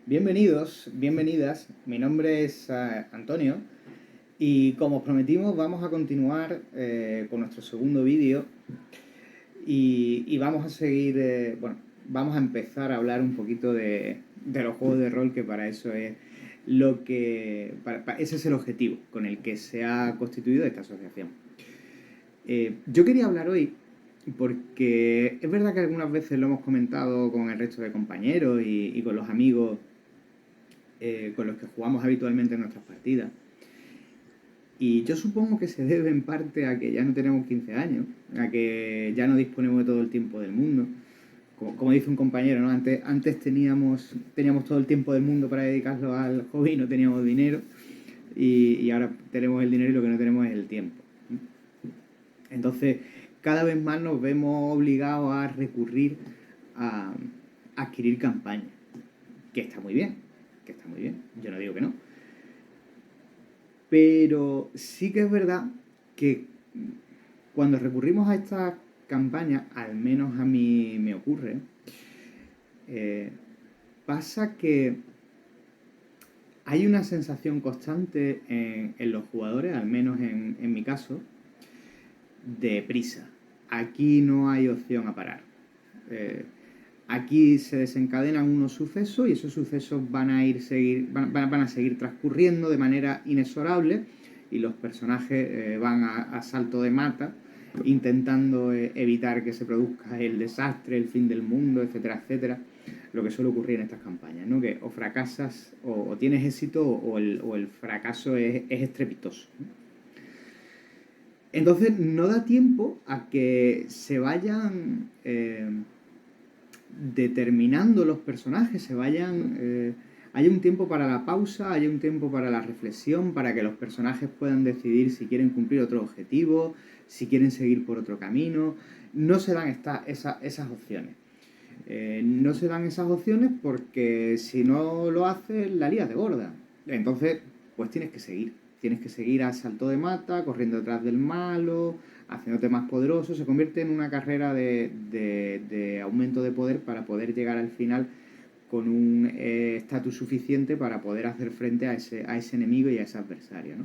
Bienvenidos, bienvenidas. Mi nombre es Antonio y como os prometimos vamos a continuar con nuestro segundo vídeo y vamos a seguir, vamos a empezar a hablar un poquito de los juegos de rol, que para eso es lo que, ese es el objetivo con el que se ha constituido esta asociación. Yo quería hablar hoy porque es verdad que algunas veces lo hemos comentado con el resto de compañeros y con los amigos con los que jugamos habitualmente en nuestras partidas. Y yo supongo que se debe en parte a que ya no tenemos 15 años, a que ya no disponemos de todo el tiempo del mundo. Como dice un compañero, ¿no? Antes teníamos todo el tiempo del mundo para dedicarlo al hobby, no teníamos dinero, y ahora tenemos el dinero y lo que no tenemos es el tiempo. Entonces, cada vez más nos vemos obligados a recurrir a adquirir campañas, que está muy bien, que está muy bien, yo no digo que no. Pero sí que es verdad que cuando recurrimos a estas campañas, al menos a mí me ocurre, eh, pasa que hay una sensación constante en los jugadores, al menos en mi caso, de prisa. Aquí no hay opción a parar. Eh, Aquí se desencadenan unos sucesos y esos sucesos van a seguir transcurriendo de manera inexorable y los personajes van a salto de mata intentando evitar que se produzca el desastre, el fin del mundo, etcétera, etcétera. Lo que suele ocurrir en estas campañas, ¿no? Que o fracasas o tienes éxito o el fracaso es estrepitoso. Entonces no da tiempo a que se vayan determinando los personajes, haya un tiempo para la pausa, haya un tiempo para la reflexión, para que los personajes puedan decidir si quieren cumplir otro objetivo, si quieren seguir por otro camino. No se dan esas opciones. No se dan esas opciones porque si no lo haces, la lías de gorda. Entonces, pues tienes que seguir. Tienes que seguir a salto de mata, corriendo detrás del malo, haciéndote más poderoso. Se convierte en una carrera de aumento de poder para poder llegar al final con un estatus suficiente para poder hacer frente a ese enemigo y a ese adversario, ¿no?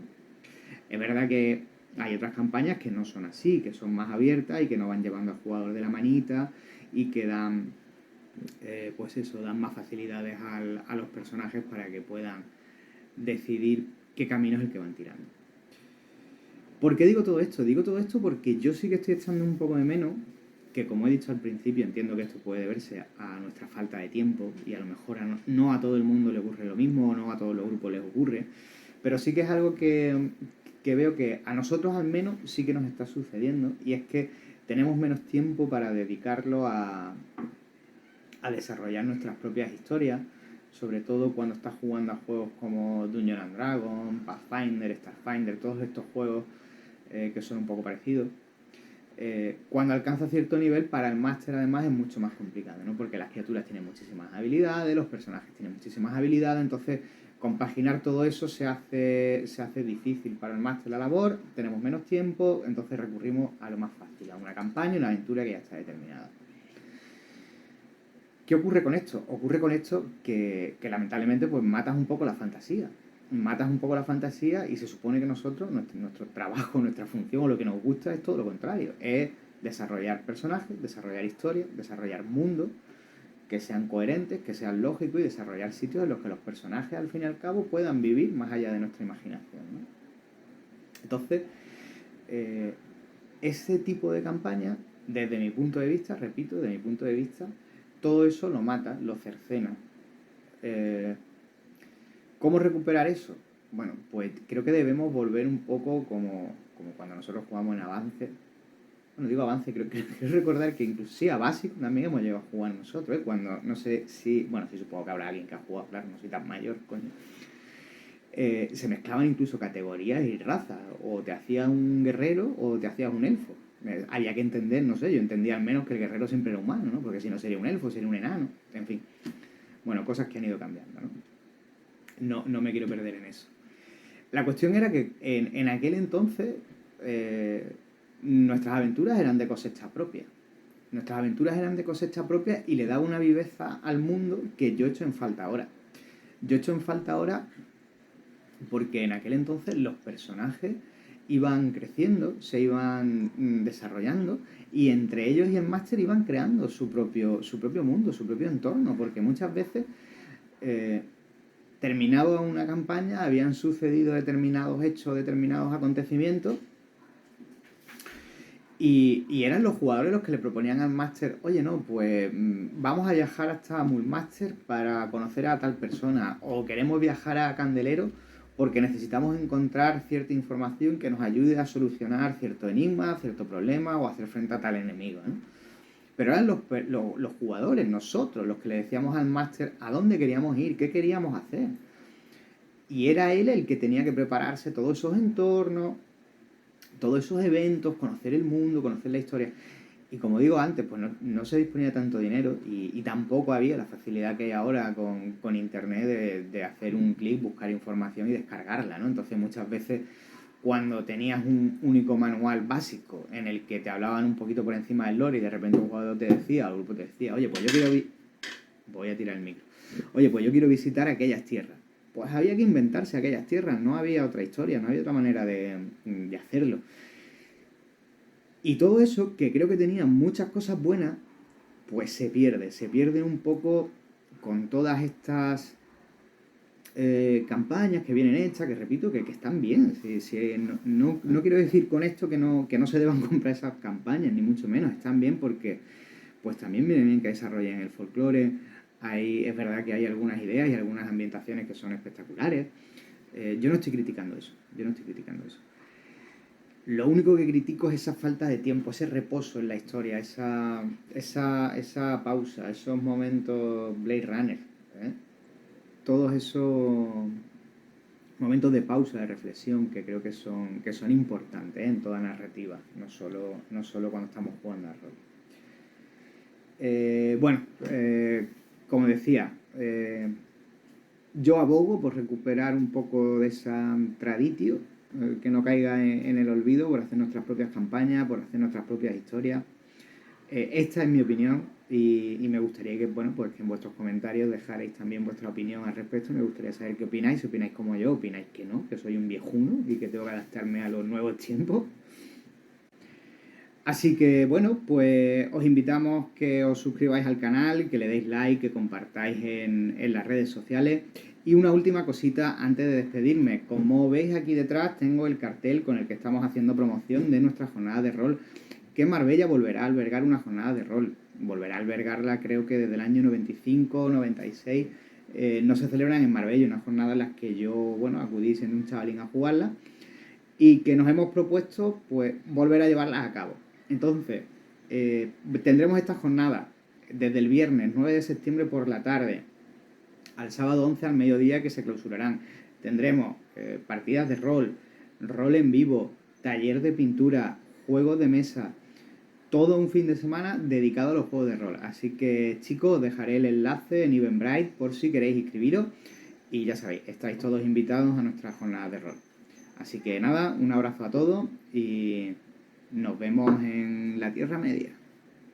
Es verdad que hay otras campañas que no son así, que son más abiertas y que no van llevando al jugador de la manita y que dan, pues eso, dan más facilidades a los personajes para que puedan decidir qué camino es el que van tirando. ¿Por qué digo todo esto? Digo todo esto porque yo sí que estoy echando un poco de menos, que como he dicho al principio, entiendo que esto puede deberse a nuestra falta de tiempo y a lo mejor no a todo el mundo le ocurre lo mismo o no a todos los grupos les ocurre, pero sí que es algo que veo que a nosotros al menos sí que nos está sucediendo, y es que tenemos menos tiempo para dedicarlo a desarrollar nuestras propias historias, sobre todo cuando estás jugando a juegos como Dungeons and Dragons, Pathfinder, Starfinder, todos estos juegos que son un poco parecidos. Cuando alcanza cierto nivel, para el máster además es mucho más complicado, ¿no? Porque las criaturas tienen muchísimas habilidades, los personajes tienen muchísimas habilidades, entonces compaginar todo eso se hace difícil para el máster la labor, tenemos menos tiempo, entonces recurrimos a lo más fácil, a una campaña y una aventura que ya está determinada. ¿Qué ocurre con esto? Ocurre con esto que lamentablemente pues matas un poco la fantasía. Matas un poco la fantasía y se supone que nosotros, nuestro trabajo, nuestra función o lo que nos gusta es todo lo contrario. Es desarrollar personajes, desarrollar historias, desarrollar mundos que sean coherentes, que sean lógicos y desarrollar sitios en los que los personajes al fin y al cabo puedan vivir más allá de nuestra imaginación, ¿no? Entonces, ese tipo de campaña, desde mi punto de vista, repito, desde mi punto de vista, todo eso lo mata, lo cercena. ¿Cómo recuperar eso? Bueno, pues creo que debemos volver un poco como cuando nosotros jugamos en Avance. Bueno, digo Avance, creo recordar que incluso sí, a Basic también hemos llegado a jugar nosotros, ¿eh? Cuando, no sé si, bueno, sí supongo que habrá alguien que ha jugado, claro, no soy tan mayor, coño. Se mezclaban incluso categorías y razas, o te hacías un guerrero o te hacías un elfo. Había que entender, no sé, yo entendía al menos que el guerrero siempre era humano, ¿no? Porque si no sería un elfo, sería un enano, en fin. Bueno, cosas que han ido cambiando, ¿no? No me quiero perder en eso. La cuestión era que en aquel entonces nuestras aventuras eran de cosecha propia. Nuestras aventuras eran de cosecha propia y le daba una viveza al mundo que yo echo en falta ahora. Yo echo en falta ahora porque en aquel entonces los personajes iban creciendo, se iban desarrollando y entre ellos y el máster iban creando su propio mundo, su propio entorno, porque muchas veces terminaba una campaña, habían sucedido determinados hechos, determinados acontecimientos y eran los jugadores los que le proponían al máster, oye, no, pues vamos a viajar hasta Mulmaster para conocer a tal persona, o queremos viajar a Candelero porque necesitamos encontrar cierta información que nos ayude a solucionar cierto enigma, cierto problema o hacer frente a tal enemigo, ¿no? Pero eran los jugadores, nosotros, los que le decíamos al máster a dónde queríamos ir, qué queríamos hacer. Y era él el que tenía que prepararse todos esos entornos, todos esos eventos, conocer el mundo, conocer la historia. Y como digo antes, pues no se disponía de tanto dinero y tampoco había la facilidad que hay ahora con internet de hacer un clic, buscar información y descargarla, ¿no? Entonces muchas veces cuando tenías un único manual básico en el que te hablaban un poquito por encima del lore y de repente un jugador te decía, o el grupo te decía, oye, pues yo quiero... Voy a tirar el micro. Oye, pues yo quiero visitar aquellas tierras. Pues había que inventarse aquellas tierras, no había otra historia, no había otra manera de hacerlo. Y todo eso, que creo que tenía muchas cosas buenas, pues se pierde un poco con todas estas campañas que vienen hechas, que repito, que están bien. No quiero decir con esto que no se deban comprar esas campañas, ni mucho menos, están bien porque pues también viene bien que desarrollen el folclore. Es verdad que hay algunas ideas y algunas ambientaciones que son espectaculares. Yo no estoy criticando eso, Lo único que critico es esa falta de tiempo, ese reposo en la historia, esa pausa, esos momentos Blade Runner, ¿eh? Todos esos momentos de pausa, de reflexión, que creo que son importantes, ¿eh? En toda narrativa, no solo cuando estamos jugando a rol. Como decía, yo abogo por recuperar un poco de esa traditio, que no caiga en el olvido, por hacer nuestras propias campañas, por hacer nuestras propias historias. Esta es mi opinión y me gustaría que, pues que en vuestros comentarios dejarais también vuestra opinión al respecto. Me gustaría saber qué opináis, si opináis como yo, opináis que no, que soy un viejuno y que tengo que adaptarme a los nuevos tiempos. Así que pues os invitamos que os suscribáis al canal, que le deis like, que compartáis en las redes sociales. Y una última cosita antes de despedirme. Como veis aquí detrás tengo el cartel con el que estamos haciendo promoción de nuestra jornada de rol, que Marbella volverá a albergar una jornada de rol. Volverá a albergarla creo que desde el año 95 o 96. No se celebran en Marbella, una jornada en la que yo, acudí siendo un chavalín a jugarla y que nos hemos propuesto pues volver a llevarlas a cabo. Entonces, tendremos esta jornada desde el viernes 9 de septiembre por la tarde al sábado 11 al mediodía, que se clausurarán. Tendremos partidas de rol en vivo, taller de pintura, juegos de mesa, todo un fin de semana dedicado a los juegos de rol. Así que, chicos, os dejaré el enlace en Eventbrite por si queréis inscribiros. Y ya sabéis, estáis todos invitados a nuestra jornada de rol. Así que nada, un abrazo a todos y nos vemos en la Tierra Media.